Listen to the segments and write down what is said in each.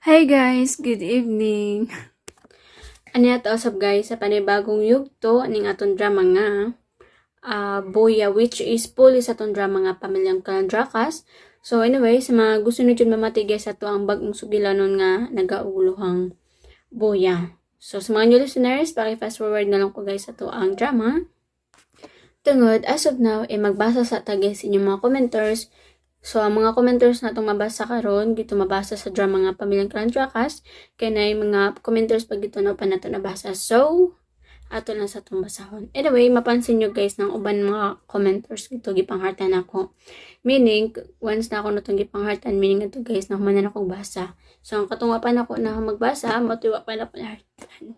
Hey guys, good evening. Ano to usab guys sa panibagong yugto ning aton drama nga Boya, which is fully sa aton drama nga Pamilyang Kalandrakas. So anyway, sa mga gusto nyo dyan mamati guys ato ang bagong sugilanon nga nagauluhang Boya. So sa mga new listeners, paki-fast forward na lang ko guys ato ang drama. Tungod, as of now, magbasa sa tagay sa inyong mga commenters. So, ang mga commenters na itong mabasa karon dito mabasa sa drama nga Pamilyang Kalandrakas, kaya na yung mga commenters pag dito na pa nato nabasa. So, ato lang sa itong basahon. Anyway, mapansin nyo guys ng uban mga commenters dito, gipanghartan ako. Meaning, once na ako na itong gipanghartan, meaning ito guys, na humanan akong basa. So, ang katunga pa na ako na magbasa, matuwa pa na panhartan.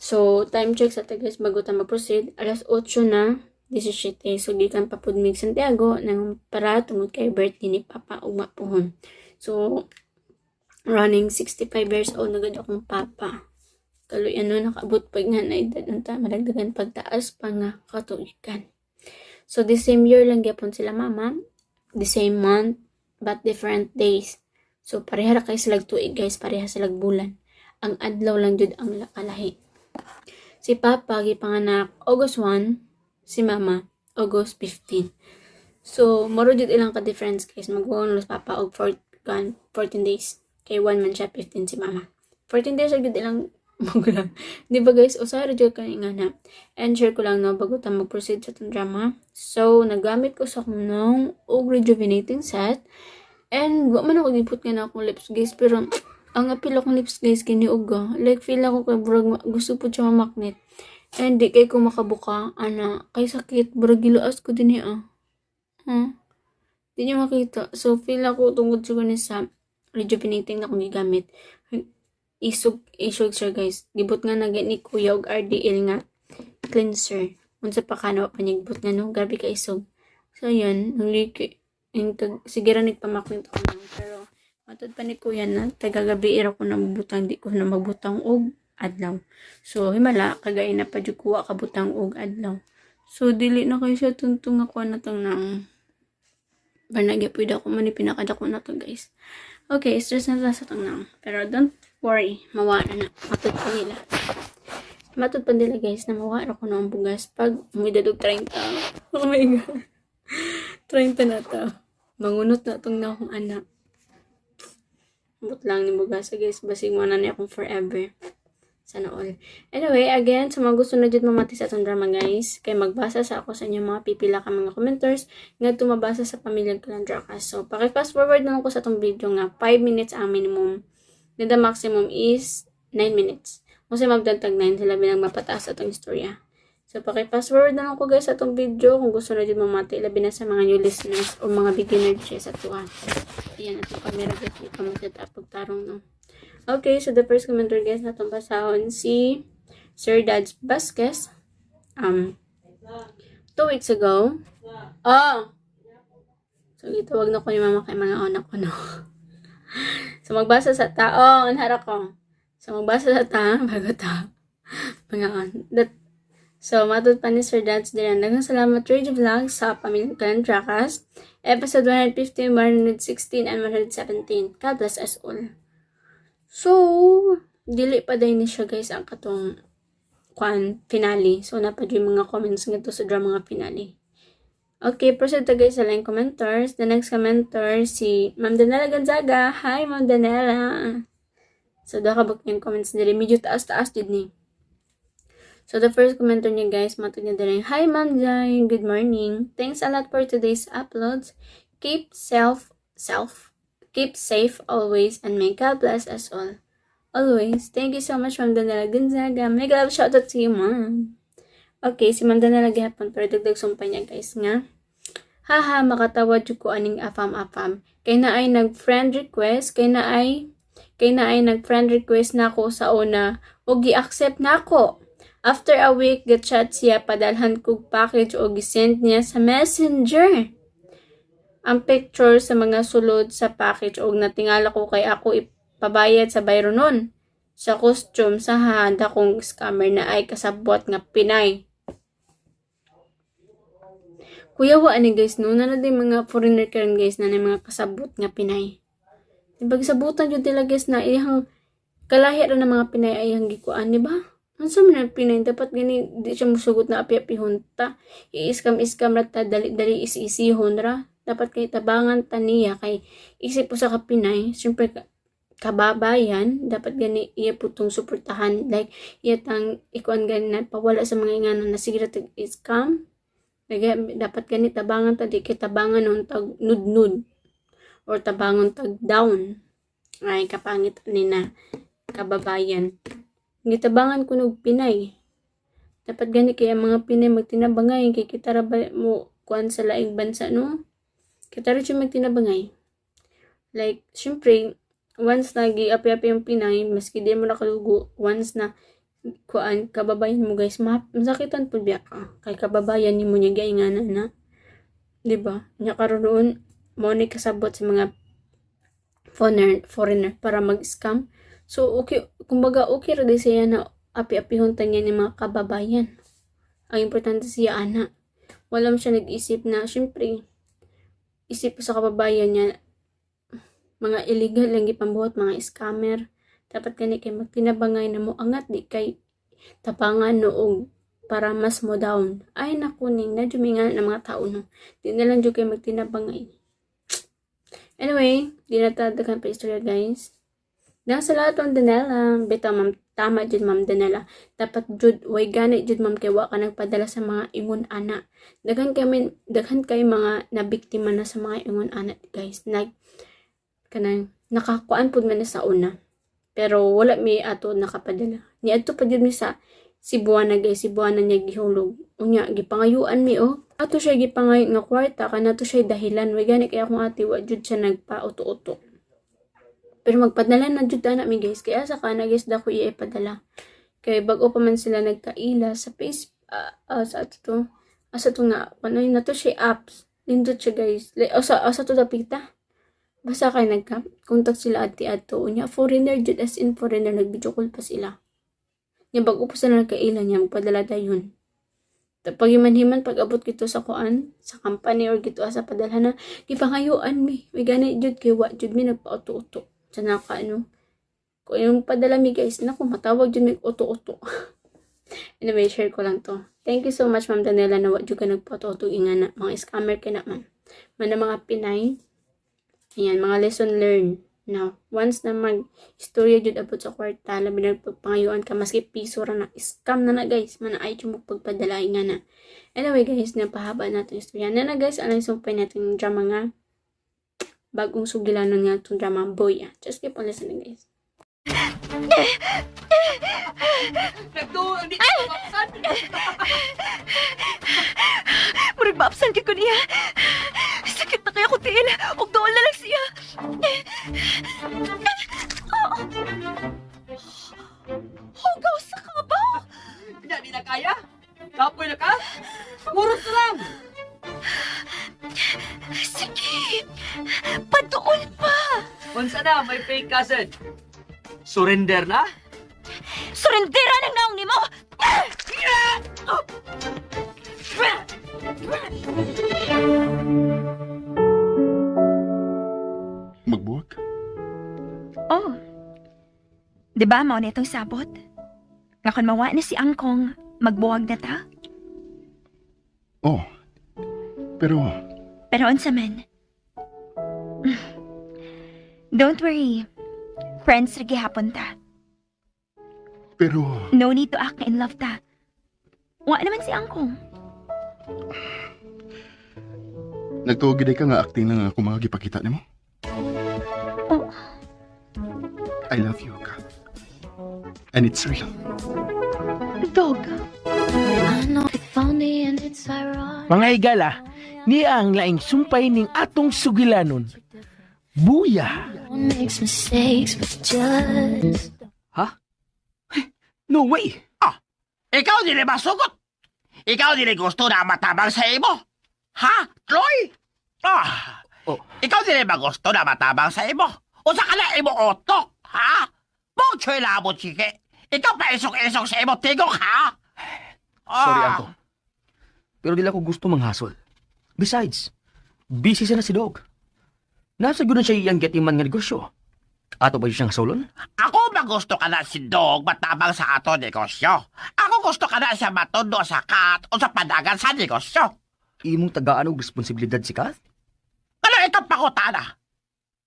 So, time check sa guys, bago tayo mag-proceed, alas 8 na, 17. So, gikan pa pud mig Santiago nang para tungod kay birthday ni Papa ugma pohon. So, running 65 years old na gud akong papa. Kaloy ano nakaabot pag nga na edad unta madagdagan pagtaas pa nga katuikan. So, the same year lang gyapon sila mama, the same month but different days. So, pareha ra kay sila tuig guys, pareha sila bulan. Ang adlaw lang jud ang kalahi. Si Papa gipanganak August 1, si Mama, August 15. So, moro jud ilang ka-difference guys. Mag-uwan los Papa og 14 days. Kay 1 man siya, 15 si Mama. 14 days jud ilang magulang. Di ba guys, usara jud kani nga na. And share ko lang no, bago ta mag-proceed sa itong drama. So, nagamit ko sa akong og rejuvenating set. And, wa man ako giput nga na akong lips guys. Pero, ang apil akong lips guys, kiniuga. Like, feel ako kay burag gusto po siya magnet. And di kay ko makabuka, kay sakit, burag giluas ko din Di niyo makita. So, feel ako tungod siguro sa rejuvenating na akong gigamit. Isog siya guys. Gibot nga na ni Kuya og RDL nga cleanser. Unsa pa kano pa nigbot nga no, grabe ka isog. So, yan, naliki. Sige ra nagpamakwento ko lang. Pero, matod pa ni Kuya na, tagagabi ira ko na magbutang, di ko na magbutang og adlaw. So, himala, kagay na pa dyan kuha kabutang og adlaw. So, dili na kayo siya tuntong ako na itong nang banagya pwede ako man pinakadako na to guys. Okay, stress na sa itong nang. Pero don't worry, mawala na. Matod pa nila. Matod pa nila guys na mawala ko na ang bugas pag umidadog 30. Oh my god. 30 na to. Mangunot na itong na akong anak. But lang ni bugas guys. Basig mo na niya akong forever. Sana all. Anyway, again, sa mga gusto na dyan mamati sa itong drama guys, kay magbasa sa ako sa inyo mga pipila ka mga commenters nga tumabasa sa Pamilyang Kalandrakas. So, paki-fast forward na ko sa itong video nga 5 minutes ang minimum. And the maximum is 9 minutes. Kasi magdagdag 9 sila bilang mapataas sa itong istorya. So, paki-fast forward na lang ko guys sa itong video kung gusto na dyan mamati, labi na sa mga new listeners o mga beginners siya sa tuwa. Ayan, itong camera guys, hindi pa magtatapag tarong no. Okay, so the first commenter guys na itong basahon si Sir Dads Vasquez 2 weeks ago. So gitawag na ko ni mama kay mga anak ko no. So magbasa sa taon harap ko. So magbasa sa bago ta mga that. So matod pa ni Sir Dads din. Daghang salamat Radio Vlog sa Pamilyang Kalandrakas episode 115, 116 and 117. God bless us all. So, dili pa din ni siya guys ang katong finale. So, napad yung mga comments nito sa drama nga finale. Okay, proceed to guys sa line commenters. The next commenter, si Ma'am Danela Gonzaga. Hi, Ma'am Danela. So, dakabok yung comments nila. Medyo taas-taas din ni. So, the first commenter niya guys, matod niya din. Hi, Ma'am Jai. Good morning. Thanks a lot for today's uploads. Keep safe always and may God bless us all. Always. Thank you so much, Ma'am Danela Gonzaga. May love shoutout to you, Ma'am. Okay, si Ma'am Danela gihapon pero dagdag sumpay niya guys nga. Haha, makatawad jud ko aning afam. Kay na ay nag-friend request, kay na ay nag-friend request nako sa una ug gi-accept nako. After a week, gatchat siya padalhan kog package o gisend niya sa Messenger ang picture sa mga sulod sa package og natingala ko kay ako ipabayad sa bayro nun. Sa costume sa handa kong scammer na ay kasabot nga Pinay. Kuya wa ani guys no na din mga foreigner karon guys na mga kasabot nga Pinay. Pagsabutan yun nila guys na iyang kalahi ra ng mga Pinay ay ang gikuan, di ba? Ang sa mga Pinay, dapat gani, di siya musugot na api-apihon ta. I-iskam-iskam ra ta, dali-dali is-isihon ra. Dapat kay tabangan ta niya, kay isip po sa Pinay, syempre kababayan, dapat gani iya putong suportahan. Like, iya tang ikuan gani na, pawala sa mga inganan na sige ra iskam. Dapat gani tabangan ta, di kay tabangan nun tag nud-nud. Or tabangan tag down. Ay, kapangit ni na kababayan. Gitabangan ko ng Pinay. Dapat gani kaya mga Pinay magtinabangay kay kita ra ba mo kuan sa laing bansa no? Kita ra siya magtinabangay. Like syempre once na gi-api-api yung Pinay, maski di mo nakalugo, once na kuan kababayan mo guys, masakitan pud biya ka. Kay kababayan nimo niya gainganan na. Di ba? Nya karon mo ni kasabot sa mga foreigner para mag-scam. So, okay, kumbaga, okay ra di siya na api-apihon ta niya ng mga kababayan. Ang importante siya, ana. Walang siya nag-isip na, syempre, isip sa kababayan niya, mga illegal lang ipambuhat, mga scammer. Dapat kani kay magtinabangay na mo angat, di kay tapangan noong para mas mo down. Ay, nakuning, na jumingan ng mga tao, no. Di na lang kay magtinabangay. Anyway, di na tadakan pa istorya, guys. Nang sa lahat ng Danela, bitaw ma'am, tama jud ma'am Danela. Dapat jud way gani jud ma'am kay wa ka nagpadala sa mga ingon ana. Daghan kay mga nabiktima na sa mga ingon ana, guys. Kanang nakakuan pud man na sa una. Pero wala mi ato nakapadala. Ni adto pa jud mi sa Cebuana, guys. Cebuana niya gihulog. Unya gipangayuan mi Ato siya gipangay nga kwarta kanato siya dahilan. Way gani kay akong ati wa jud siya nagpa-uto-uto. Pero magpadala na jud na mi guys. Kaya sa kana guys dako ipadala. Kay bago pa man sila nagkaila sa sa to nga ano yun na to siya apps. Nindot siya guys. Like, sa to dapita. Basta kay nagka-contact sila ati-ato. Unya foreigner jud as in foreigner nag-video call pa sila. Nya bago pa sila nagkaila niya magpadala dayon. Pag himan-himan pag abot kito sa kuan sa company or gito sa padalhan na gipangayuan mi. May gani jud kay wa jud mi nagpa-uto-uto. Sa naka kung yung padala mi guys, naku, matawag dyan may uto-uto. Anyway, share ko lang to. Thank you so much, Ma'am Daniela, na wad ka nagpa-uto ingana. Mga scammer ka naman. Mana mga Pinay. Ayan, mga lesson learned. Now, once na mag-istorya jud abot sa kwarta, labi nagpagpangayuan ka, maski piso ra na, scam na guys. Mana ay yung magpagpadala ingana. Anyway guys, napahaba natin istorya. Na guys, anong sumpay natin yung drama nga bagong sugilanon nga itong drama Boya. Just keep on listening, guys. Murag maapsan ko niya. Sakit na kaya ko tiil. Huwag doon na lang siya. Hugaw sa kabaw. Hindi na kaya? Kapoy na ka? Muros na lang! Sige. Patuol pa. Unsa na, may fake cousin. Surrender na? Surrendera ng naong ni mo. Magbuwag? Oh. Diba mao na itong sabot? Nga kung mawa na si Angkong, magbuwag na ta? Oh. Pero, Pero unsa man? Don't worry. Friends ra gihapon ta. pero, No need to act in love ta. Wa naman si Angkong. nagtuog gid ka nga acting lang ako mga gipakita nimo. Oh. I love you, Kat. And it's real. Dog. Mga higala, niya ang laing sumpay ning atong sugilanon. Buya! Ha? No way! Ikaw din ba sugot? Ikaw din gusto na matabang sa imo? Ha, Troy? Oh. Ikaw din ba gusto na matabang sa imo? O sa kala imo otok, ha? Mong choy labo, chike. Ikaw pa isok-isok sa imo tigok, ha? Sorry, Anto. Pero dila ko gusto manghasol. Besides, busy siya na si Dog. Nasa gano'n siya iyang getiman nga negosyo. Ato ba siyang sulon? Ako ba gusto ka na si Dog matabang sa ato negosyo? Ako gusto ka na siya matundo sa kat o sa padagan sa negosyo. Imong tagaan og responsibilidad si Kath? Kano ikaw pakutana?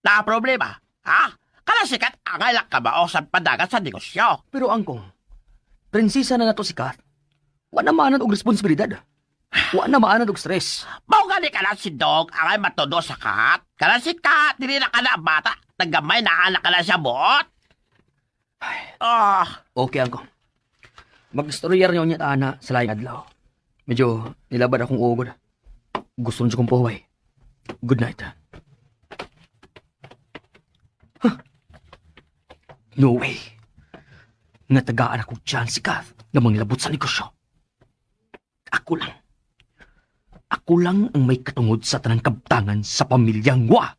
Na problema, ha? Kala sikat angay lang ka ba o sa padagan sa negosyo? Pero angkong, prinsesa na nato si Kath. Wa na maanan og responsibilidad. Wa na maanan og stress. Mao gani ka na si Dog angay matundo sa kat? Kala si Kat, dili na ka na bata. Naggamay na anak ka na siya buot. Okay, angkong. Mag-storyar niyo niya ana sa laing adlaw. Medyo nilabad akong ugod. Gusto niyo kong puhuway. Good night. Huh. No way. Nga tagaan ako dyan si Kath na manglabot sa negosyo. Ako lang. Ako lang ang may katungod sa tanang kabtangan sa pamilyang Wa.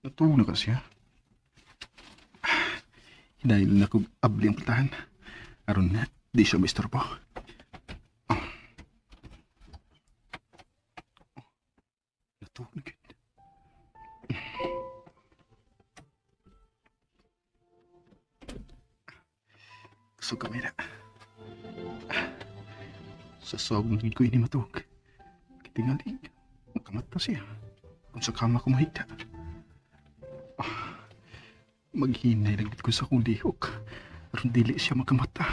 Natulog na ka siya. Dahil na ko abli ang patahan. Aron na, di siya maistorbo. Natulog na ka. Gusto ka mera. Sa sawag ng ko ini matug. Kitingali, makamata siya. Kung sa kama ko mahigda. Maghinay lang ko sa kong lihok. Aron dili siya makamata.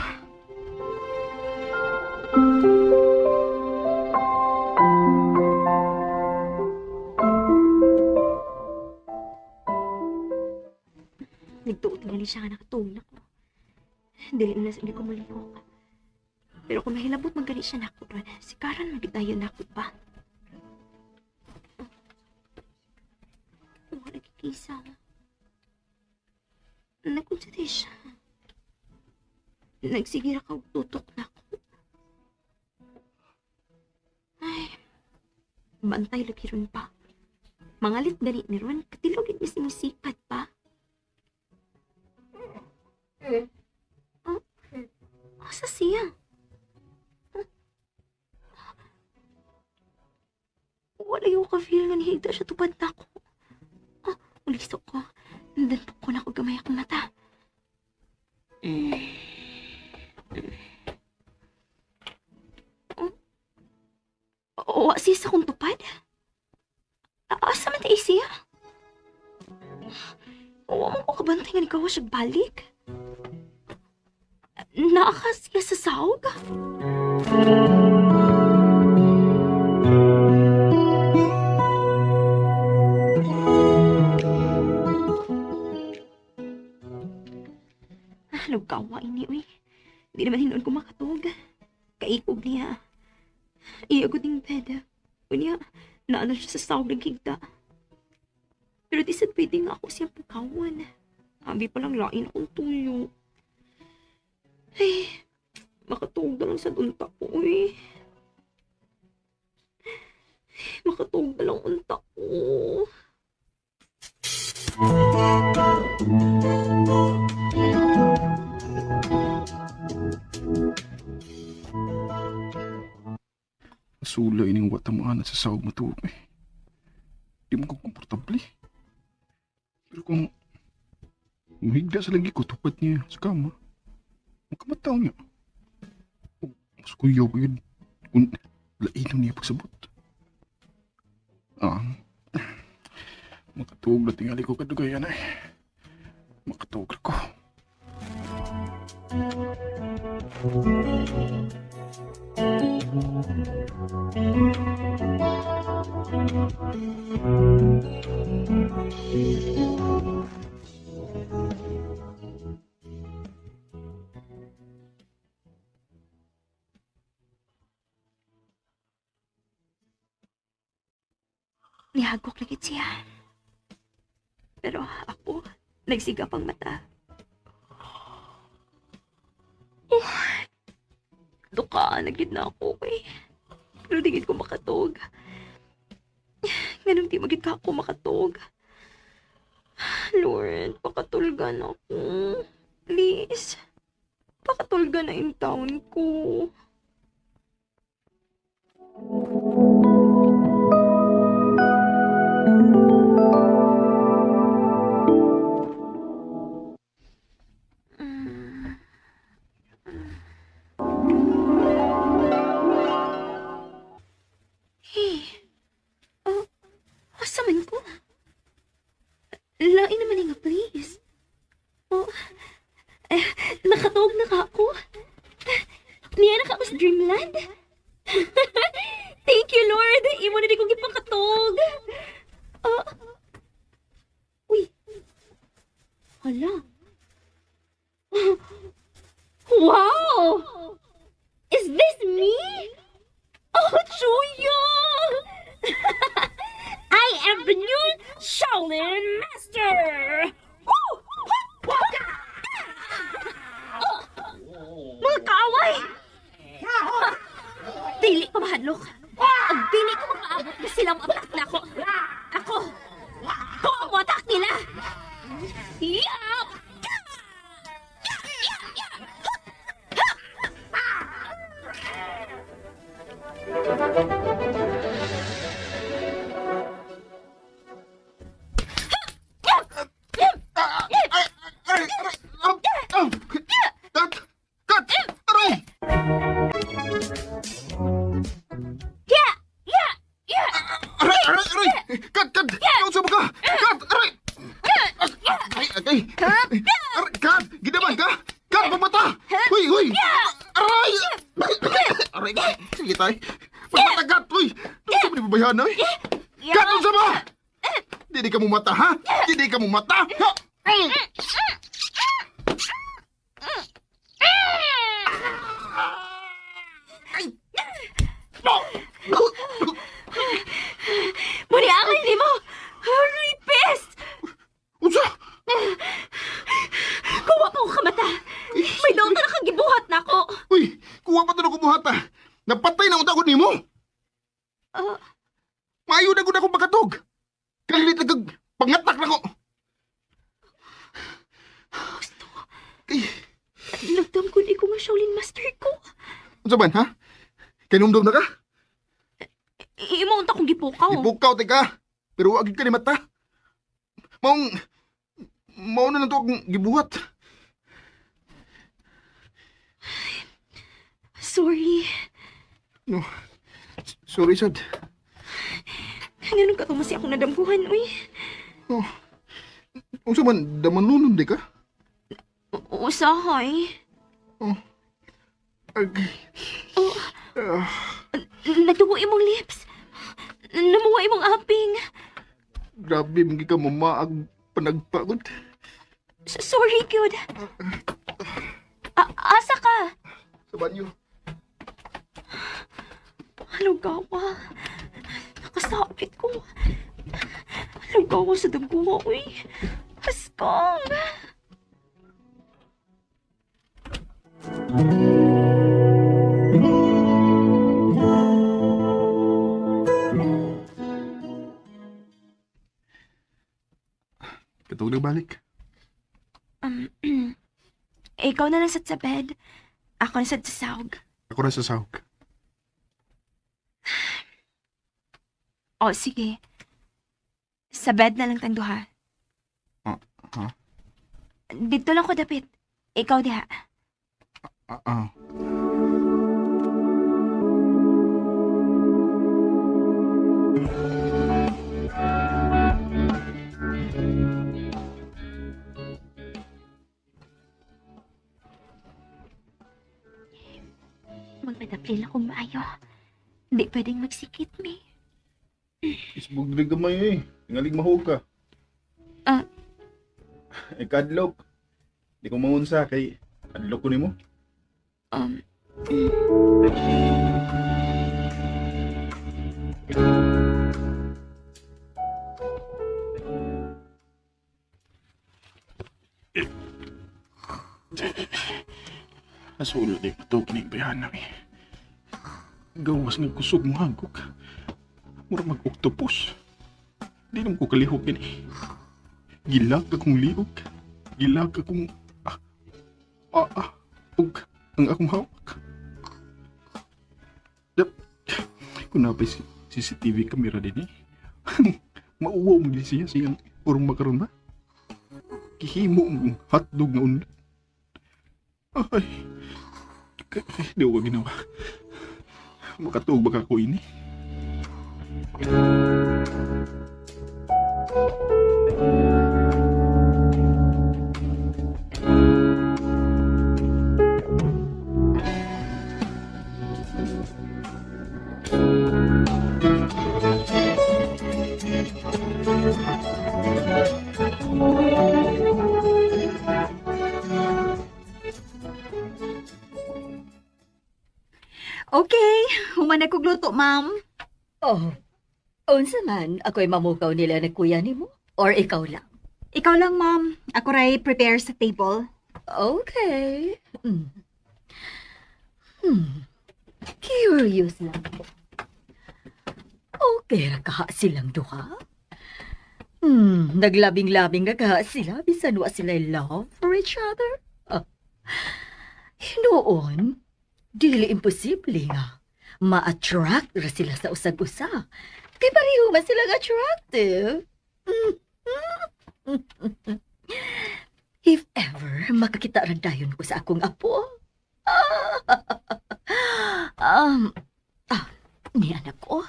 Nagtuot nga ni siya nga nakatulog ko. Dili na sa ko malihok. Pero kung mahilabot maggali siya nako ron, si Karan magdayon nako pa. Wala nagkikisa. Nagkunsa siya. Nagsigira ka og tutok nako. Ay, bantay lagi ron pa. Mangalit gani ni ron, katilog ni sumisikat pa. Asa siya? Wala yung ka-feel nga nihigda siya tupad na ako. Uliso ko. Nandantok ko na ako gamay akong mata. Wa siya sa kong tupad? Asa man tayo siya? Wa mo ko kabantay nga nikawa siya balik? Naakas siya sa sawg? Nagkawa ini, uy. Di naman hinoon ko makatog. Kaikog niya. Iyagod ng bed. Unya, naano siya sa sawg ng higda. Pero di sad pwede nga ako siyang pagkawan. Abi pa lang lain akong tuyo. Ay, makatog na lang sa unta ko, uy. Makatog na lang unta ko. Sulay ning watamaan sa sawag matulog eh. Di mo ko komportable. Pero kung mahigda sa lagi ko tupad niya sa kama, makamataw niya. Mas kuyaw ko yun. Kung lainom niya pagsabot. Makatuog na tingali ko kadugayan eh. Makatuog ko. Nihagok lagi siya. Pero ako, nagsigap ang mata. Duka, nagid na ako eh. Pero di ko makatog. Ganun di magid ka ako makatog. Lord, pakatulgan ako. Please. Pakatulgan na yung taon ko. Niya na ka ako sa dreamland. Thank you, Lord. Imo na di kong gipangkatog. Uy. Hala. Wow! Is this me? Oh, Julia! I am the new Shaolin Master! Woo! Mga kaaway! Dili ko mahadlok. Ang dili ko mapaabot na silang atak na ako. Ako ang atak nila! Yup! Kat! Gidaman ka! Kat! Pagmata! Huy! Huy! Aray! Aray! Sige tayo. Pagmata, Kat! Huy! Ano sa babayahan na eh? Kat! Ano sa ba? Hindi ka mo mata, ha? Hindi ka mo mata! Ha? Muni angay ni mo! Rapist! Unsa? Kuha pa ko kamata! May doon na nakagibuhat na ako! Uy! Kuha pa ito na kumuhata! Napatay na unta ko ni mo! Maayo na ko na akong makatog! Kalit na kag pangatak na ko! Gusto. Kay... Nagdam ko di ko nga Shaolin Master ko. Unsa man, ha? Kinumdum na ka? Imo unta kong gipukaw. Ibukaw, teka! Pero agad ka ni mata! Mao na lang to akong gibuhat. Sorry. No. Sorry, sad. Ganun ka tumasi akong nadampuhan, uy. Oh. Unsa man, damanunon di ka? Usahay. Oh. Agay. Oh. Nagtubo imong lips. Namuha imong aping. Grabe, mga ka mamaag panagpagod. Sorry, good. Asa ka? Sa banyo. Halugawa. Nakasakit ko. Halugawa sa daguha, uy. Haskang. Katulog na balik. Ikaw na lang sa bed. Ako na sa sahog. Ako na sa sahog. O, sige. Sa bed na lang tang duha. Ha? Dito lang ko dapit. Ikaw diha. Magpadaplil akong maayo. Hindi pwedeng magsikit, me. Isbog dili gamay eh. Tingalig mahog ka. Kadlok. Di ko maunsa kay kadlok ko nimo. Nasulo di ko ito kinigbayan namin. Gawas nga kusog mo hagok. Mura mag-octopus. Di naman ko kalihok eh. Gilag akong liog. Gilag akong... ug ang akong hawak. Kung napay CCTV camera din eh. Mauwaw mo din siya siyang urong makaroon ba? Kihimo mong hotdog na undan. Ay, di ko ginawa. Makatuog baka ko ini. Okay, human ako gluto, ma'am. Oh, unsa man ako'y mamukaw nila na kuya nimo? Or ikaw lang? Ikaw lang, ma'am. Ako ray prepare sa table. Okay. Curious lang ko. Okay ra kaha silang duha? Naglabing-labing na kaha sila bisan wa sila love for each other? Noon, dili imposible nga. Ma-attract ra sila sa usag-usa. Kay pareho man silang attractive. If ever makakita ra dayon ko sa akong apo. Ni anak ko.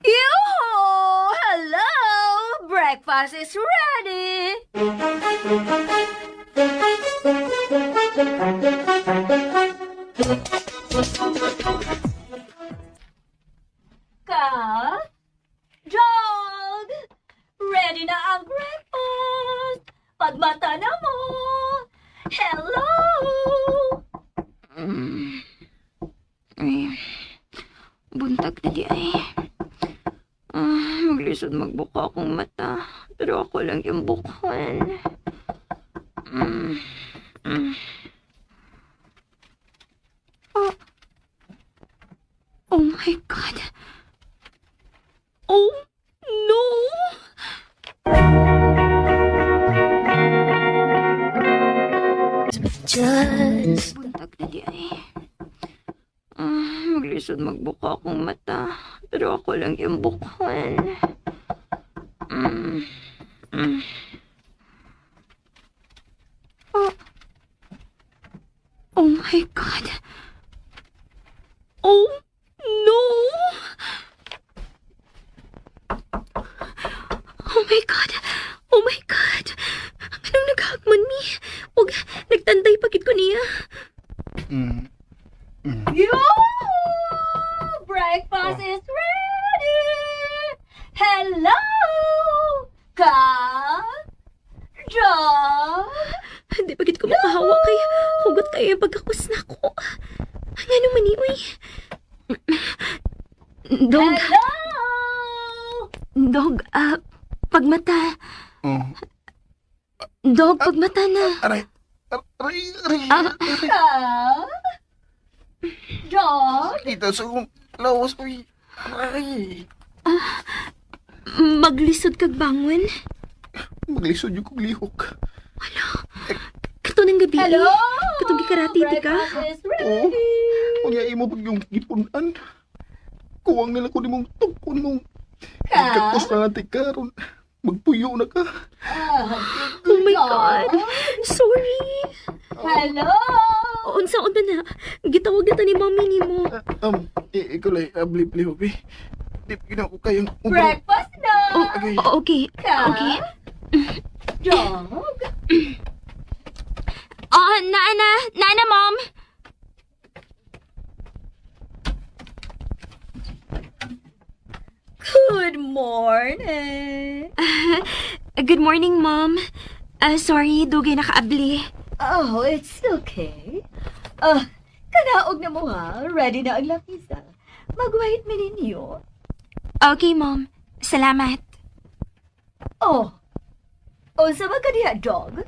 Yoo! Hello! Breakfast is ready! Ka? Dog! Ready na ang breakfast! Pagmata na mo! Hello! Buntag na di ay. Maglisod magbuka akong mata. Pero ako lang yung bukan. Oh my God. Oh no! Buntag na di ay. Maglisod magbuka akong mata. Pero ako lang yung bukan. Oh my God. Oh no! Oh my God! Oh my God! Anong naghagman mi? Huwag, nagtanday pagit ko niya. Yo! Breakfast is ready! Hello! Ka? Dog? Hindi pagit ko makahawa kay hugot kayo pagkakus na ko. Ano naman ni, uy? Dog, Hello! dog, pagmata. Oh, Dog, pagmata na. aray. Ka? Dog? Kita sa akong lawas, uy. Aray. Maglisod kag bangon. Maglisod yung kong lihok. Kato ng gabi. Hello? Katong gikarati ti ka. Breakfast is Oo. ready! Kunya imo pag yung gipunan. Kuwang nila ko ni mong tukon mong. Ka? Ikakos na natin karon. Magpuyo na ka. Oh my God. Sorry. Hello? Unsaon ba na? Gitawag na ta ni mami ni mo. Ikaw lang, blip-lihok eh. Di pa ginawa ko kayang Breakfast na! Okay. Okay. Ka? Okay. Dog? Nana, mom. Good morning! Good morning, mom. Sorry, dugay nakaabli. Oh, it's okay. Kanaog na mo ha. Ready na ang lapisa. Mag-wait mi ninyo. Okay, mom. Salamat. Oh, sa ka diha, dog?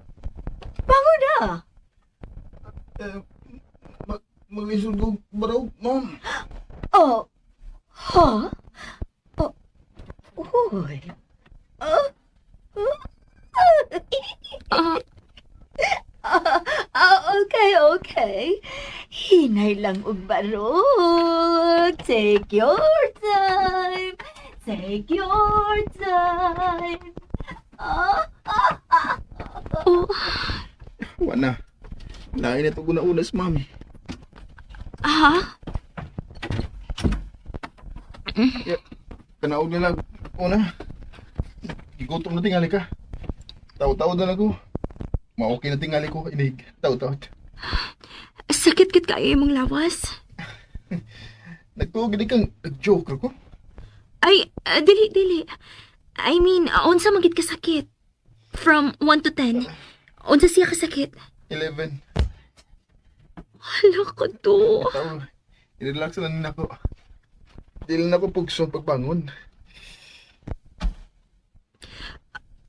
Bango na! Maglisod ko baraw, ma'am. Oh, ha? Oh, uy. Okay. Hinay lang og barog. Take your time. Wala. Lain na ito guna-unas, ma'am. Ha? Kanaog na lang. Una. Igutom na tingali ka. Taw-taw na lang ko. Ma-okay na tingali ko. Inig. Taw-taw. Sakit kit kayo imong lawas? Nagtuog gid kang nag-joke ko. Ay, dili. I mean, unsa magit ka sakit? From 1 to 10, unsa siya kasakit? 11. Hala ko to. Tao, i-relax lang na ako. Dili na ako pugso pagbangon.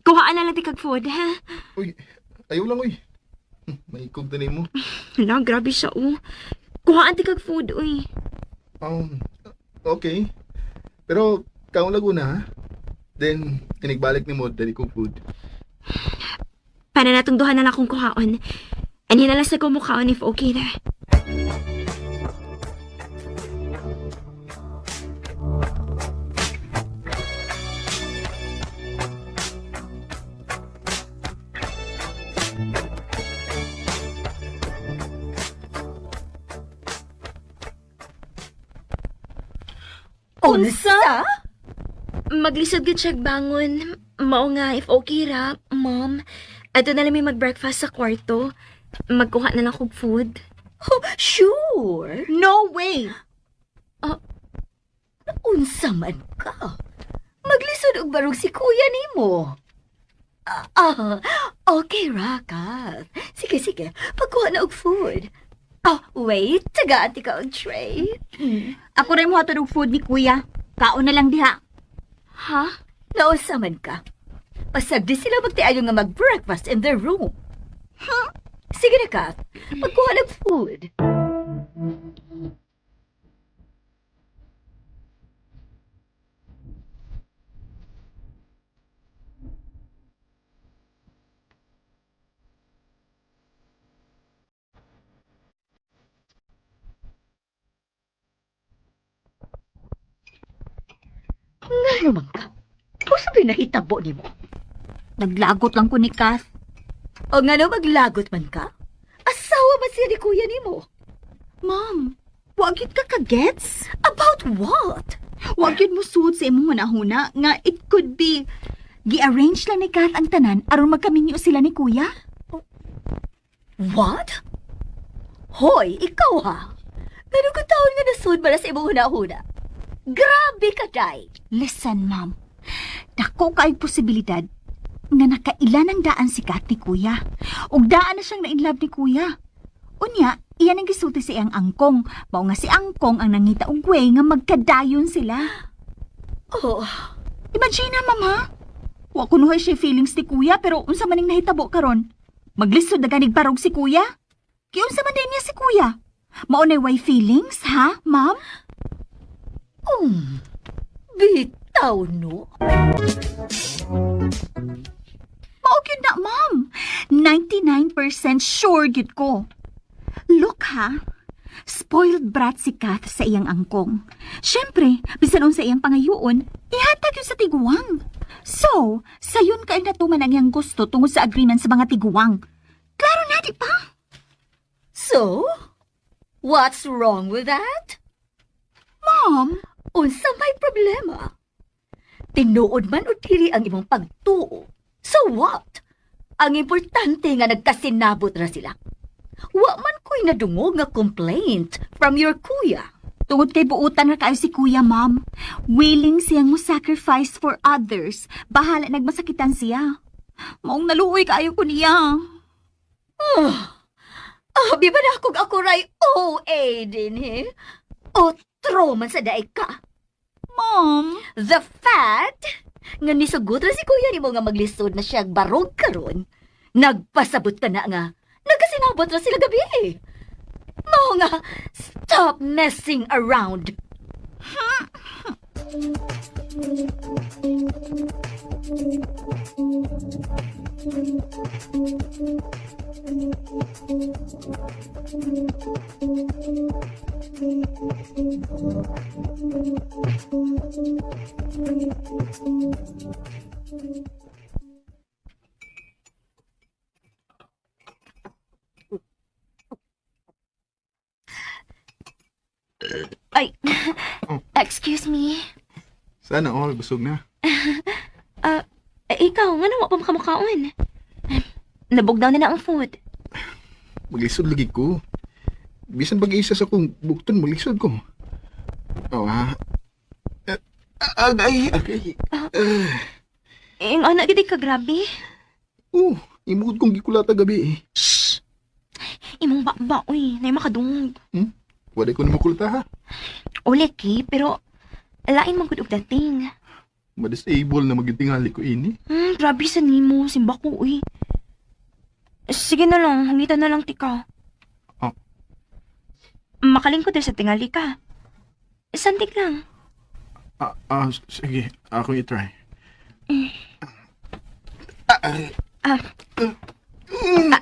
Kuhaan na lang ti kag food, ha? Uy, ayaw lang, uy. May ikog na mo. Hala, grabe siya, oh. Kuhaan ti kag food, uy. Okay. Pero, kaong laguna, ha? Then, tinigbalik ni mo, dali kong food. Para natong duha na lang akong kuhaon. And hinalas na ko mukhaon if okay na. Unsa? Maglisod gid siya bangon. Mao nga if okay ra, mom. Ato na lang may mag-breakfast sa kwarto. Magkuha na lang kog food. Oh, sure. No way. Unsa man ka? Maglisod og barog si kuya nimo. Okay ra ka. Sige. Pagkuha na og food. Wait. Tagaan ti ka og tray. Ako rin mo hatod og food ni kuya. Kaon na lang diha. Ha? Nausa man ka. Pasagdi sila magtiayo nga mag-breakfast in their room. Sige na ka. Pagkuha ng food. Nga naman ka. Kung sabi nakitabo ni mo? Naglagot lang ko ni Kath. O nga na maglagot man ka? Asawa man siya ni kuya ni mo? Ma'am, wag yun ka kagets? About what? Wag yun mo suot sa imong hunahuna nga it could be gi-arrange lang ni Kath ang tanan aron magkaminyo sila ni kuya? What? Hoy, ikaw ha? Ganun ka taon nga nasud para sa imong hunahuna? Grabe ka, Day! Listen, ma'am. Dako kaay posibilidad nga nakailan ang daan si Kat ni kuya. Ug daan na siyang na-inlove ni kuya. Unya, iyan ang gisulti sa iyang angkong. Mao nga si angkong ang nangita og way nga magkadayon sila. Oh, imagine na, ma'am, ha? Wa ko nuhay siya feelings ni kuya, pero unsa maning nahitabo karon? Maglisod na ganig barog si kuya? Kaya unsa man din niya si kuya? Maunay way feelings, ha, ma'am? Bitaw, no? Maugid na, ma'am. 99% sure gid ko. Look, ha? Spoiled brat si Kath sa iyang angkong. Siyempre, bisan sa iyang pangayuon, ihatag yun sa tiguwang. So, sayon kayo natuman ang iyang gusto tungod sa agreement sa mga tiguwang. Klaro na, di pa? So, what's wrong with that? Ma'am, unsa may problema? Tinuod man o diri ang imong pagtuo. So what? Ang importante nga nagkasinabot ra sila. Wa man ko'y nadungog nga complaint from your kuya. Tungod kay buutan ra kayo si kuya, ma'am. Willing siyang mo sacrifice for others. Bahala nagmasakitan siya. Maong naluoy kayo ko niya. Abi ba na ako ray OA din, he? Otro man sa daig ka. Mom, the fact nga nisugot ra si kuya nimo nga maglisod na siya barog karon, nagpasabot ka na nga nagasinabot ra sila gabi. Mao nga, stop messing around. Ay, excuse me. Sana all, busog na. Ikaw, nga nawa pa makamukhaon. Nabugdaw na ang food. Maglisod lagi ko. Bisan pag-isa sa kong bukton mo, lisod ko. Oh, ha? Agay. Yung anak gidi ka grabe. Oh, imugod kong gikulata gabi eh. Shh! Imong ba, uy, na makadungog. Wala ko na makulata ha. Uli, Ki, pero lain man gud og dating. Ma-disable na magitingali ko ini. Grabe sa nimo, simba ko, uy. Sige na lang, hangita na lang tika. Oh. Makalingkod sa tingali ka. Santik lang. Sige. Ako i-try.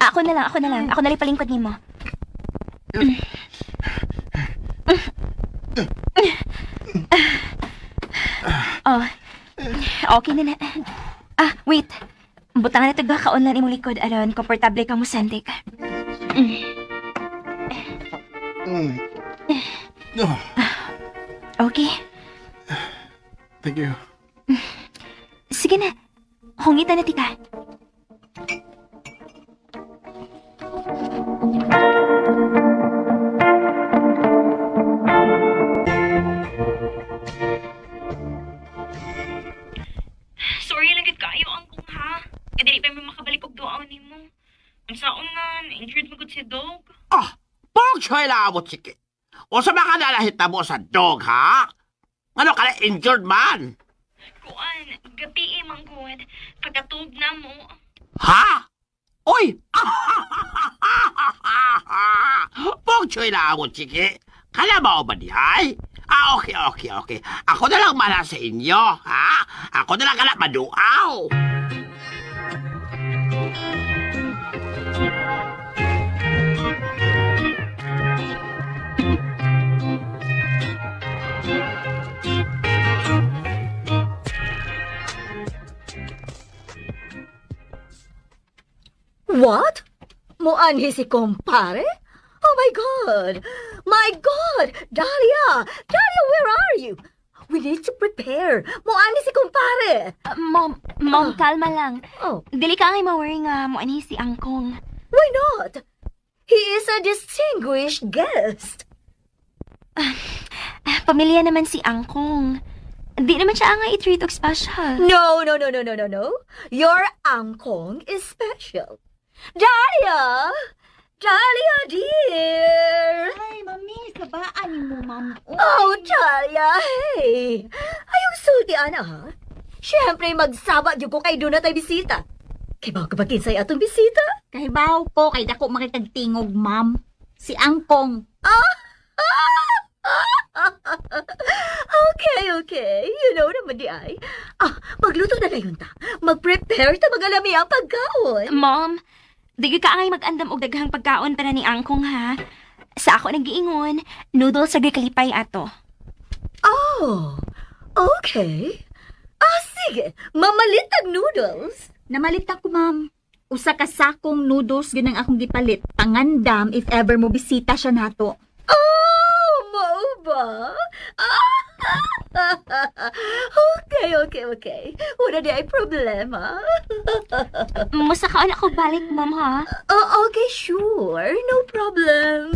Ako na lang. Ako na lang palingkod nimo. Oh. Okay na na. Wait. Butangan na taga kaon lang imong likod aron komportable ka mo sandik. Okay. Thank you. Sige na. Hungita na tika. Sorry lang gid kayo angkong ha. Kaya dili pa may makabalik og duaon nimo. Ang saon nga, na-injured mo gud si Dog. Pog choy labot sige. O sa mga nalahit na mo sa dog, ha? Ano ka na injured man? Kuan, gabi manggod. Pagkatug na mo. Ha? Uy! Pog choy labot sige. Kalabaw ba dihay? Okay. Ako na lang mala sa inyo, ha? Ako na lang kala maduaw. What? Muanhi si kumpare? Oh my God! My God! Dahlia! Dahlia, where are you? We need to prepare. Muanhi si kumpare. Mom, kalma lang. Oh, Dili ka ngay ma-worry nga mo ani si Angkong. why not? He is a distinguished guest. Pamilya naman si Angkong. Di naman siya nga i-treat og special. No. Your angkong is special. Dahlia! Dahlia, dear! Ay, mami, sabaan mo, ma'am. Oh, Dahlia, hey! Ayaw sulti, ana, ha? Siyempre, magsaba yung ko kay doon na tayo bisita. Kay bago ka baginsay atong bisita? Kahibaw ko, kay dako makitagtingog, ma'am. Si Angkong. Okay. You know naman di ay. Magluto na gayon ta. Mag-prepare ta magalami ang pagkaon. Mom, di ka ngay mag-andam og daghang pagkaon para ni Angkong ha. Sa ako nag-iingon, noodles sa kalipay ato. Oh, okay. Sige. Mamalit ang noodles. Namalit ako, ma'am. Usa ka sakong noodles ganang akong gipalit. Pangandam if ever mo bisita siya nato. Oh, mao ba? Okay. Wala di ay problema. Musa ka anak ko balik, mom ha. Okay, sure. No problem.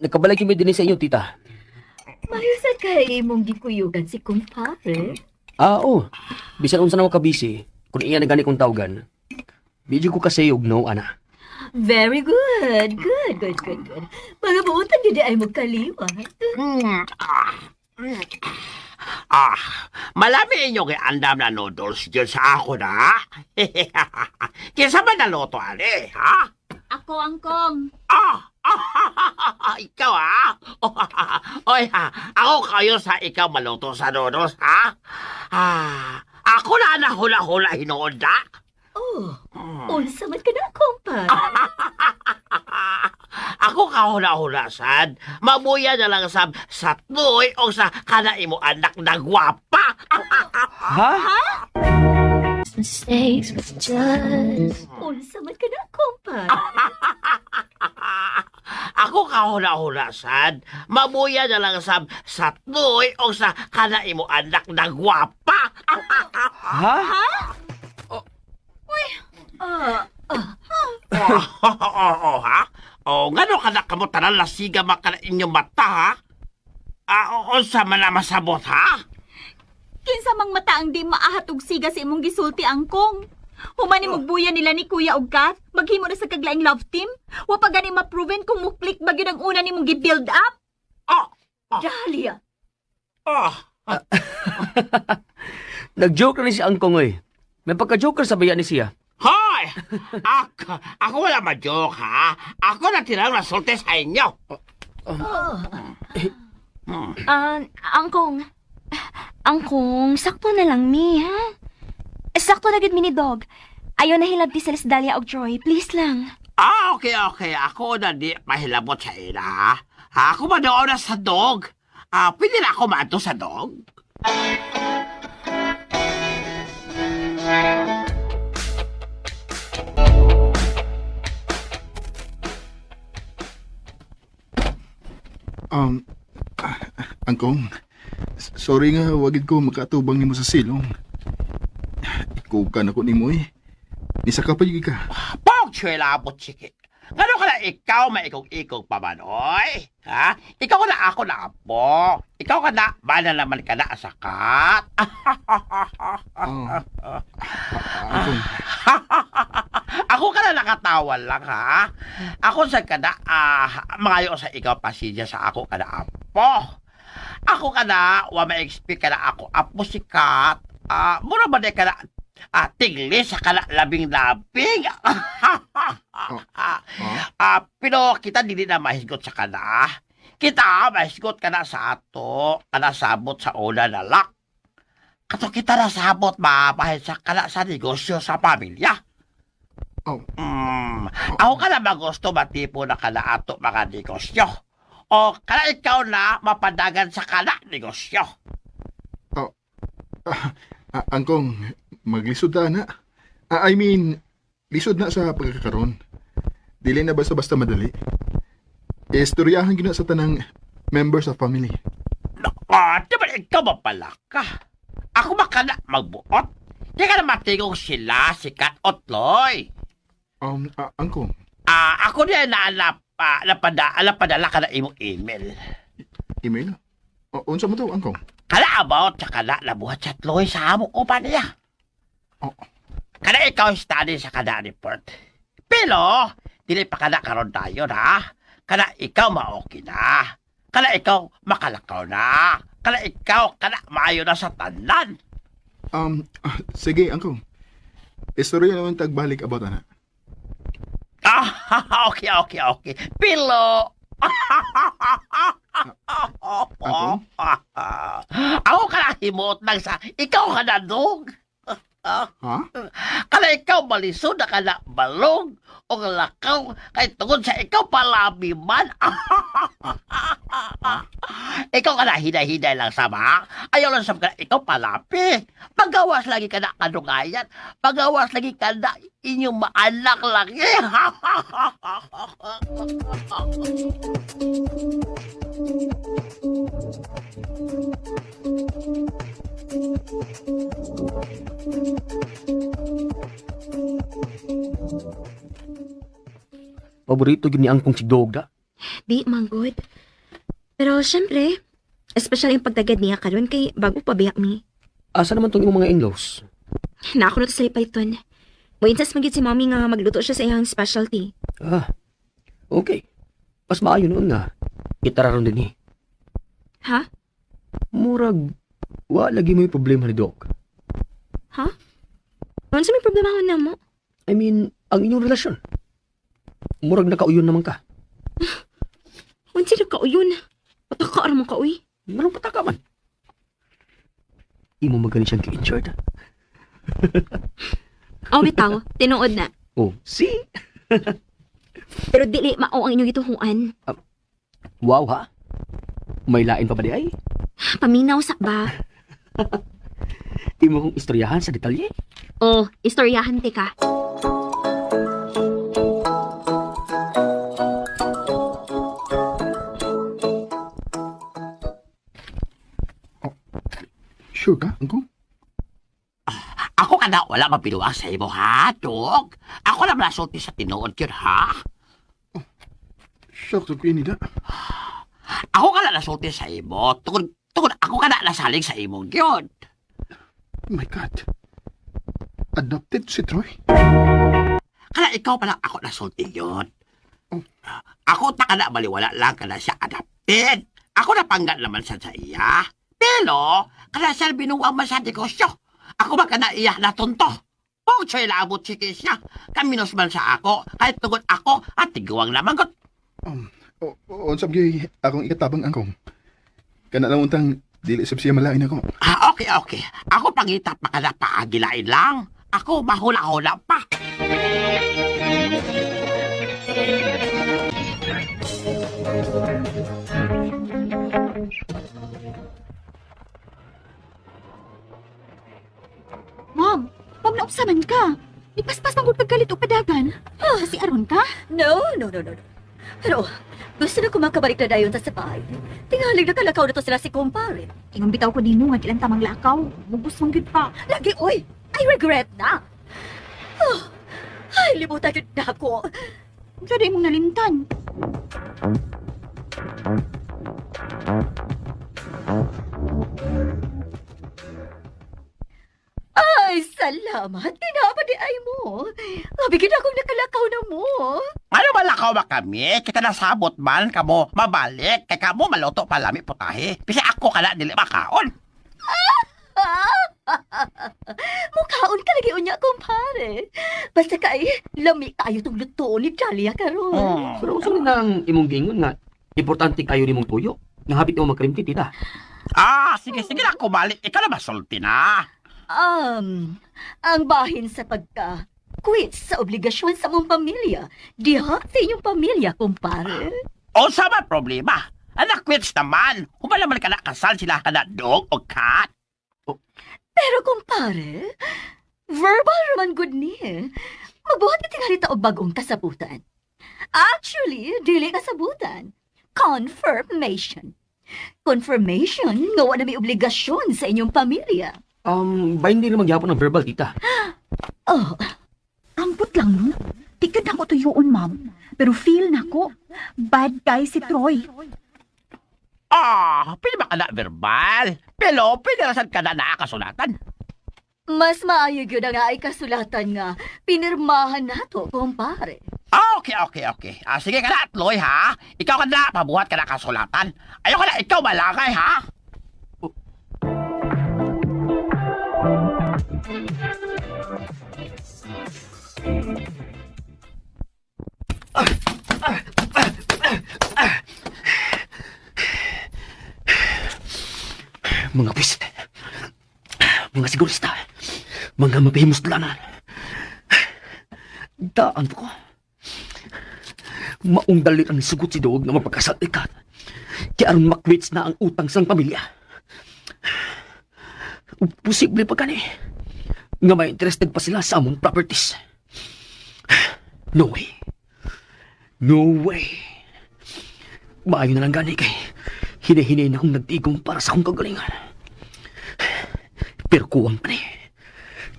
Nagkabalik kami din sa inyo, tita. Mayusad kay mong gikuyugan si kumpare. Oo. Bisan unsa na mo kabisi, kung iya nagani kong tawgan. Medyo ko kasi og no, ana. Very good. Good. Mga buutan yun di ay magkaliwat. Malami inyo kay andam na noodles dyan sa ako na. Kesa ba naloto, ali, ha? Ako, Angkong. Ikaw, ha? Oy, ha? Ako kayo sa ikaw maluto sa noodles, ha? Ako na nahula-hula hinood, ha? Unsa man ka na, kumpare. Ako kahula-hulasan, mabuya na lang sa tuloy o sa kanain mo anak na gwapa. Ha? mistakes with just Unsa man ka na, kumpare? Ako kahuna-hunasan, mabuya na lang sa tuloy o sa kanai mo anak na gwapa. Ha? Oo, ha? O, ngano ka na kamo tanan lasiga maka na inyong mata, ha? O sa man na masabot, ha? Kinsa mang mata ang di maahat og siga sa imong gisulti angkong. Human magbuya nila ni Kuya og Kath, maghimo na sa kaglaing love team. Wa pa gani ma-proven kung muklik ba gyud ang una nimong gi-build up. Oh, Dahlia. oh. Nag-joke na ni si Angkong eh. May pagka-joker sa bayan ni siya. Hoy! Ako wala ma-joke, ha? Ako na tinang nasulti sa inyo. Angkong, sakto na lang mi, ha? Sakto na gid mi ni Dog. Ayaw na hilabti sa Dalia og Joy. Please lang. Okay. Ako na di mahilabot sa ina, ha? Ako ba doon na sa dog? Pwede na ako mato sa dog? Angkong, sorry nga, wagid ko makatubang nimo sa silong. Ikaw ka na ko nimo eh. Nisa ka pa yung ka. Pog, labot, chiki. Ngano ka na ikaw maikog-ikog pa man, oy? Ha? Ikaw ka na ako na apo. Ikaw ka na, bala naman ka na asakat. Angkong, Ako ka na nakatawa lang, ha? Ako sa ka na, mangayo sa ikaw pasidya sa ako ka na apo. Ako ka na, wa ma-expect ka na ako apo sikat. Mura ba na ka na, tigli sa ka na labing-labing. Pero kita dili na mahisgot sa ka na. Kita mahisgot ka na sa ato, ka na sabot sa una na lak. Kato kita na sabot mapahit sa ka na sa negosyo sa pamilya. Ako ka na magusto matipo na ka na ato mga negosyo. O kana ikaw na mapadagan sa kana negosyo. Angkong, maglisod na. I mean, lisod na sa pagkakaroon. Dili na basta-basta madali. Istoryahan gina sa tanang members of family. Diba ikaw mapala ka? Ako makana magbuot? Di ka na matigong sila, sikat, otloy. Angkong. Ako niya napadala ka na imong email. Email? Unsa mo to, Angkong? Kala about sa kala na buhat sa tloy sa amo ko pa niya. Kana ikaw study sa kada report. Pero, dili pa kana karon tayo na. Kana ikaw maoki na. Kana ikaw makalakaw na. Kana ikaw kana maayo na sa tanan. Sige, Angkong. Istorya naman tagbalik about ana. Okay. Pilo. Angkong? Ako ka na himot lang sa ikaw ka na dog. Ha? Kala ikaw malisod na ka na balong o lakaw kay tungod sa ikaw palabi man. Ikaw ka na hinay-hinay lang sama. Ayaw lang sa ka ikaw palapi. Pagawas lagi ka na kanungayan. Pagawas lagi ka na inyong maanak lagi. Paborito yun ni Angkong si Dogda. Di, manggod. Pero syempre, especially yung pagtagad niya karon kay bago pabiyak mi. Asa naman tong imong mga in-laws? Naako na to sa lipaliton. Moinsas magid si mami nga magluto siya sa iyang specialty. Okay. Mas maayo noon nga. Itararon din eh. Ha? Murag, lagi mo yung problema ni Doc. Ha? Ano sa may problema na mo? I mean, ang inyong relasyon. Murag nakauyon naman ka. Ano sila kauyon? Pataka araman ka, uy. Anong pataka man? Imo magaling siyang ki-injured. Bitaw, tinuod na. See? Pero dili mao ang inyong gituhuan. Wow ha? May lain pa ba di ay? Paminaw sa ba? Imo kong istoryahan sa detalye? O, istoryahan ti ka. Sure ka, Angkong? Ako ka na wala mapiluwang sa imo, ha, Dog? Ako na nasulti sa tinuod yun, ha? Shock to pinida. Ako ka na nasulti sa imo. Tungod ako ka na nasaling sa imong yun. Oh my God. Adopted si Troy? Kaya ikaw pa lang ako nasulti yun. Oh. Ako ta ka na baliwala lang ka na siya adopted. Ako na panggat naman sa iya. Pero, kada siya binuwang man sa negosyo. Ako ba ka na iya natunto? Kung siya'y laabot si Kisya, kaminos man sa ako, kahit tungod ako at tigawang lamangot. Unsab gyud akong ikatabang, Angkong. Kana lang untang dili sab siya malain ako. Okay. Ako pangita pa ka na paagilain lang. Ako mahula-hula pa. Mom, naunsaman ka. Ipaspas ng pagkalit o padagan. Kasi aron ka? No. Pero, gusto na kumakabalik na dayon sa bahay. Tingaling na kalakaw na to sila si kumpare. Ingon bitaw ko din mo, nga ilang tamang lakaw. Mubus mong gid pa. Lagi, oy! I regret na! Ay, libutan yun na ako. Sa di mong nalimtan. Ay, salamat. Tinama di ay mo. Mabigyan akong nakalakaw na mo. Ano malakaw ba kami? Kita nasabot man kamo mabalik. Kay kamo maloto palami putahe. Pisi ako ka na dili makaon. Mukhaon ka lagi unya, kumpare. Basta kay, lami kayo tong luto ni Dalia karon. Pero gusto nang imong gingon nga, importante kayo nimong tuyo. Nga habit mo magkrimti, tita. Sige na kumalik. Ikaw na masulti na. Ang bahin sa quit sa obligasyon sa mong pamilya. Diha sa inyong pamilya, kumpare. O sa ba problema? Anak quits naman. Humalaman ka na kasal sila ka na dog o cat. Pero kumpare, verbal raman good ni. Magbuhat ka tingali ta og bagong kasabutan. Actually, dili kasabutan. Confirmation. Confirmation nga wala may obligasyon sa inyong pamilya. Ba hindi naman gyapon ng verbal, tita? Oh, Ambot lang no. Tikad na ko tuyoon, ma'am. Pero feel na ko. Bad guy si Troy. Pwede ba ka na verbal? Pero pwede rasan ka na nakakasulatan. mas maayo gyud ang ay kasulatan nga pinirmahan nato, kumpare. Okay. Sige ka na, Tloy, ha? Ikaw ka na, pabuhat ka na kasulatan. Ayoko na, ikaw malakay, ha? Mga pist, mga sigurista, mga mapahimustlanan. Daan ko. Maong dalit ang sugot si Dog na mapagkasalikat. Kaya aron makwits na ang utang sang pamilya. Posible pa gani nga may interested pa sila sa among properties. No way. Maayo na lang gani kay hinahinay na akong nagtigong para sa akong kagalingan. Pero kuwang pa ni.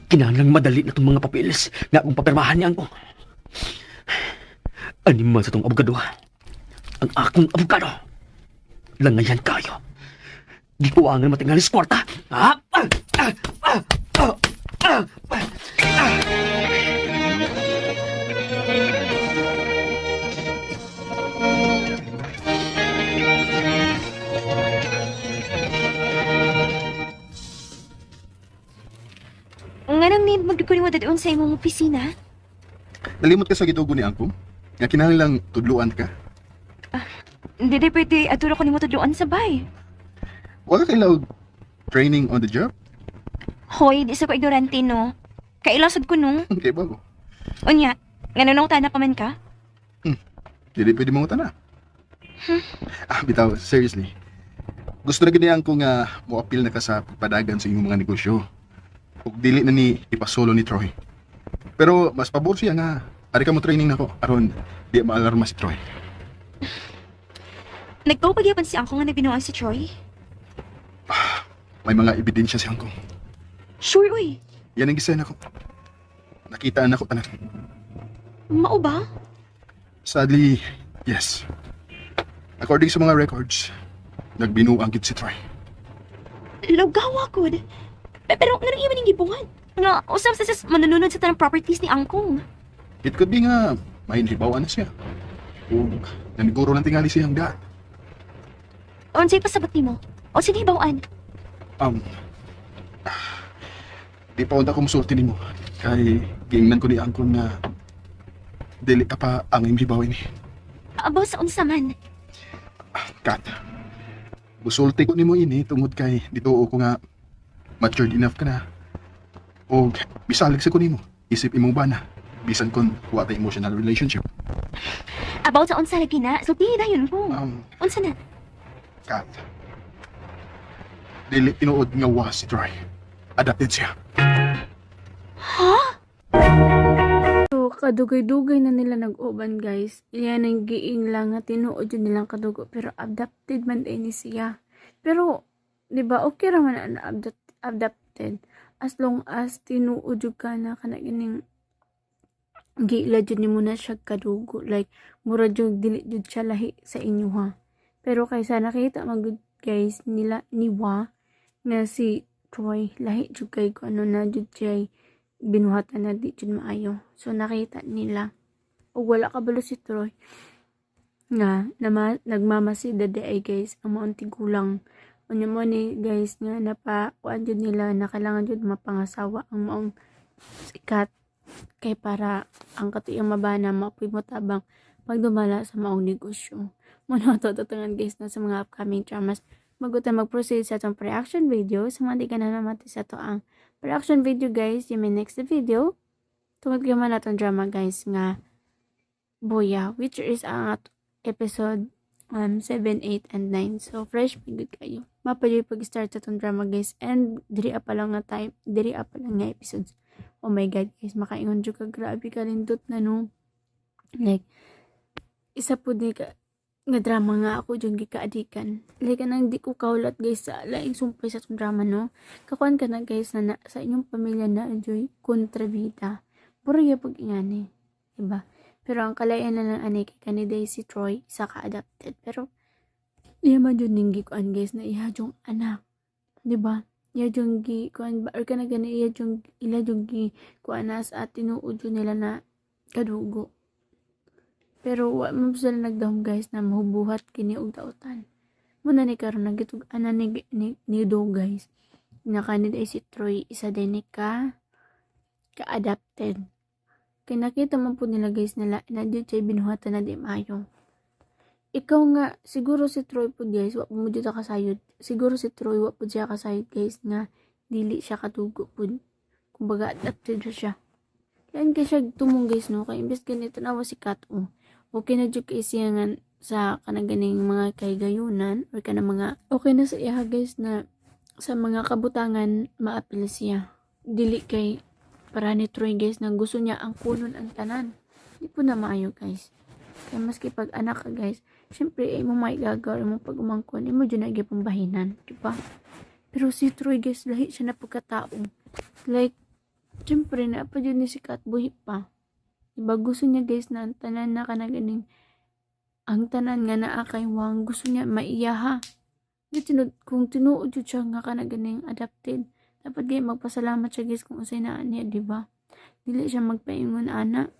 Kinahanglang madali na itong mga papilis na akong papirmahan niya ko. Animan sa itong abogado. Ang akong abogado. Langayan kayo. Di kuwangan matingalis kwarta. Nga nang need magdukunin mo dadoon sa imong opisina? Nalimot ka sa gitugo ni Angkong? Nga kinahanglang tudluan ka. Hindi pwede aturo ko ni mo tudloan sa bay. Wala kailaw training on the job? Hoy, di sa ko ignorante no. Kailasad ko no. Okay, bago. Unya, nga nung tana pa man ka? Dili pwede mong utana. Bitaw, seriously. Gusto na ganyan ko nga mo-appeal na ka sa pagpadagan sa inyong mga negosyo. ug dili na ni ipasolo ni Troy. Pero mas pabor siya nga ari ka mo training nako aron di maalarma si Troy. Nagpapagyapan si Angkong nga nabinuang si Troy. May mga ebidensya si Hangkong. Sure, uy. Yan ang gisena ko. Nakitaan ako tanan. Mao ba? Sadly, yes. According sa mga records, nagbinuang gid si Troy. Lawgawa ko. Pero nga nang iwan yung gibuhat. Nga, usap sa manununod sa tanang properties ni Angkong. It could be nga may hibawan na siya. O naniguro lang tingali siyang daan. Unsay pasabot nimo? O sige, bawaan. Di pa unta ko musulti nimo. Kay giingnan ko ni Angkon nga dili ka pa ang imhibawin ni. Abo sa unsa man. Kat, musulti ko nimo ini tungod kay dituo ko nga matured enough ka na. O bisalig sa ko nimo. Isip imong bana. Bisan kon what the emotional relationship. About sa unsa lagi na, so na yun po. Unsa na? Kat, dili tinuod nga wa si Troy. Adapted siya. Ha? So, kadugay-dugay na nila nag-uban, guys. Iyan ang giing lang nga tinuod yun nilang kadugo. Pero adapted man din ni siya. Pero, di ba, okay raman na adapted. As long as tinuod yun ka na kanagining giila jud nimo na siya kadugo. Like, mura jud dili jud siya lahi sa inyo ha. Pero kaysa nakita magud guys nila niwa na si Troy lahi jud kay ko ano na jud siya binuhatan na di jud maayo. So nakita nila ug wala kabalo si Troy nga nagmamasid dadi ay guys ang maong tigulang unya mo ni guys nga napakuan jud nila na kailangan jud mapangasawa ang maong sikat kay para ang katuyang mabana mapoy mo tabang pagdumala sa maong negosyo. Muna tututungan guys na sa mga upcoming dramas. Magutan mag-proceed sa itong reaction video. Sa mga di ka na namati sa ito ang reaction video guys. Yung may next video. Tungod ka man itong drama guys nga Boya. Which is ang episode 7, 8, and 9. So fresh pagod kayo. Mapajoy pag-start sa itong drama guys. And diri pa lang nga time. Diri pa lang nga episodes. Oh my god guys. Makaingon dyo ka. Grabe ka lindot na no. Like isa po di ka nga drama nga ako dyan gikaadikan. Like nang di ko kaulat guys sa laing sumpay sa itong drama no. Kakuan ka na guys na sa inyong pamilya na enjoy kontrabida. Puro yung pag-ingani. Diba? Pero ang kalayan na ng anay kay kaniday si Troy isa ka-adapted. Pero iya man dyan ninggi kuan guys na iya yung anak. Diba? Iya yung kuan ba or ka na gani iya yung ila yung kuan nas at tinuod yun nila na kadugo. Pero wa mo sila nagdahom guys na mahubuhat kini og dautan. Muna ni karon nagitug ana ni do guys. Nakanid ay si Troy isa din ni ka-adapted. Kay nakita man po nila guys na jud siya binuhatan na di maayo. Ikaw nga siguro si Troy po guys wa mo jud kasayod. Siguro si Troy wa po siya kasayod guys nga dili siya katugo pud. Kumbaga adapted siya. Yan kay siya tumong guys no kay imbes ganito nawa si Kat okay na jud kay siya nga sa kanaganing mga kaygayunan or kana mga okay na sa iya guys na sa mga kabutangan maapil siya. Dili kay para ni Troy guys na gusto niya ang kunon ang tanan. Di po na maayo guys. Kaya maski pag anak ka guys, syempre ay mo may gagawin mo pag umangkon, mo dyan na pambahinan, diba? Pero si Troy guys, lahi siya na pagkatao. Like, syempre na pa dyan ni si Kat buhi pa. Diba gusto niya guys na ang tanan na kanaganing ang tanan nga naa kay Wang gusto niya maiyaha. Kung tinuod yun siya nga kanaganing adapted, dapat guys magpasalamat siya guys kung usay na niya, diba? Dili siya magpaingon ana.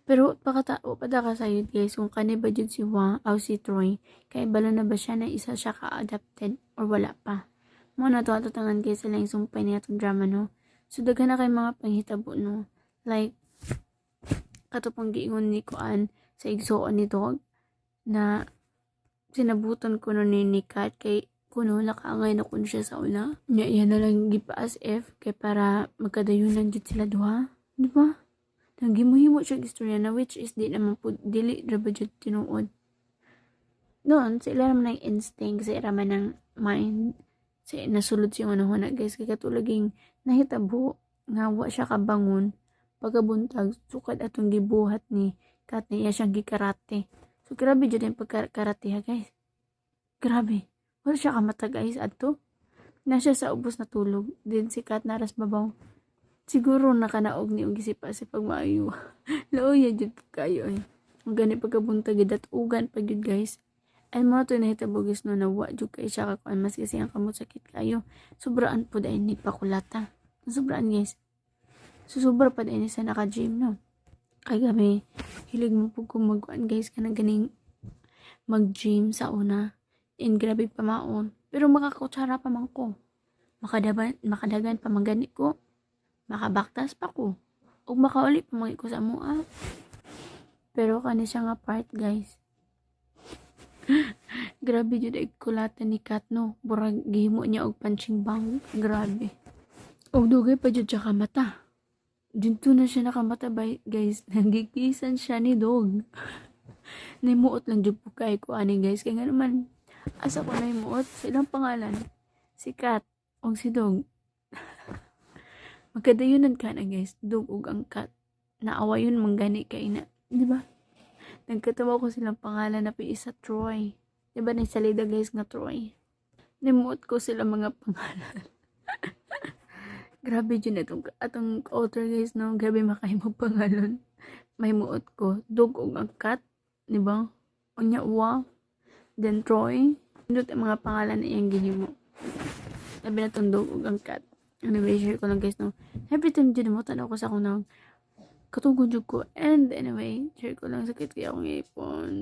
Pero pakatao pa ka sayod guys kung kani ba jud si Wang o si Troy kay balo na ba siya na isa siya ka-adapted or wala pa. Mo na to tangan guys sa lang sumpay niya itong drama no. So daghan na kay mga panghitabo no. Like katupang giingon ni Kuan sa igsoon ni Dog na sinabuton ko no ni Kat kay kuno nakaangay na kun siya sa una. Nya iya na lang gipa-as F kay para magkadayunan jud sila duha. Di ba? Naghimuhimo siya istorya na which is di naman po dili ra ba jud tinuod. Doon sila naman ng instinct, sila naman ng mind. Sa nasulod siya una guys, kay katulaging nahitabo nga wa siya kabangon pagkabuntag sukad atong gibuhat ni Kat niya siyang gikarate. So grabe jud yung pagkarate ha guys. Grabe. Wala siya kamata guys adto. Na siya sa ubos na tulog. Din si Kat naras babaw. Siguro nakanaog ni og gisipa si pagmaayo. Laoy jud kayo eh. Ang gani pagkabuntag at ugan pag yun guys. Ay mo to nahitabo guys no na wa jud kay siya kakuan mas kasi ang kamot sakit kayo. Sobraan po dahil ni pakulata. Sobraan guys. Susubra pa dahil sa naka-gym no. Kay kami hilig mo po kung magkuan guys ka na ganing mag-gym sa una. And grabe pa maon. Pero makakutsara pa man ko. Makadagan pa magani ko. Makabaktas pa ko. O makauli pa mga ko sa mua. Pero kani siya nga part guys. Grabe jud ay kulata ni Kat no. Burag gihimo niya og punching bang. Grabe. Og dugay pa jud siya ka mata. Dito na siya nakamata guys. Nagikisan siya ni Dog. Naimuot lang jud po kay ko ani guys. Kaya nga naman asa ko naimuot. Silang pangalan. Si Kat. O si Dog. Magkadayunan ka na guys. Dog ug ang Kat. Naawa yun manggani kay na. Diba? Nagkatawa ko silang pangalan na isa Troy. Diba nagsalida guys nga Troy? Nimuot ko sila mga pangalan. Grabe dyan atong author guys no. Grabe makahimog pangalan. May muot ko. Dog ug ang Kat. Diba? Unya uwa. Then Troy. Indot ang mga pangalan na iyang gihimo. Sabi na itong dog ug ang Kat. Anyway, share ko lang guys no. Every time dyan mo tanaw ko sa akong nang katugod jud ko. And anyway, share ko lang sakit kaya akong ipon.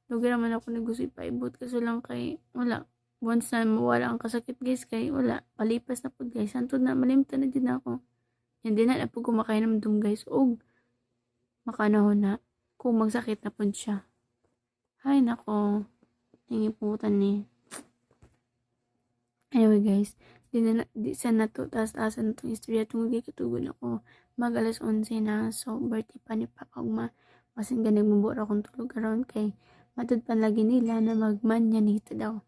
Lugar naman ako na gusto ipaibot kasi lang kay wala. Once na mawala ang kasakit guys kay wala. Palipas na po guys. Santod na malimta na din ako. Hindi na po kumakain ng dum guys. Og makanahon na kung magsakit na po siya. Hay nako. Tingiputan ni. Anyway guys. Di sana to. Taas-taasan na itong istorya. Tunggu katugod ako. Mag alas 11 na. So birthday pa ni Papa Ugma. Masing ganing mabura akong tulog around kay matod pa lagi nila na magmanyanita daw.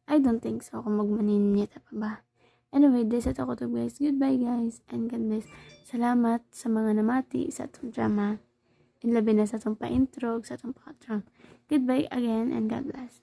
I don't think so kung magmaninita pa ba. Anyway, this is ako to guys. Goodbye guys. And God bless. Salamat sa mga namati sa itong drama. And labi na sa itong pa-intro, sa itong pa-outro. Goodbye again and God bless.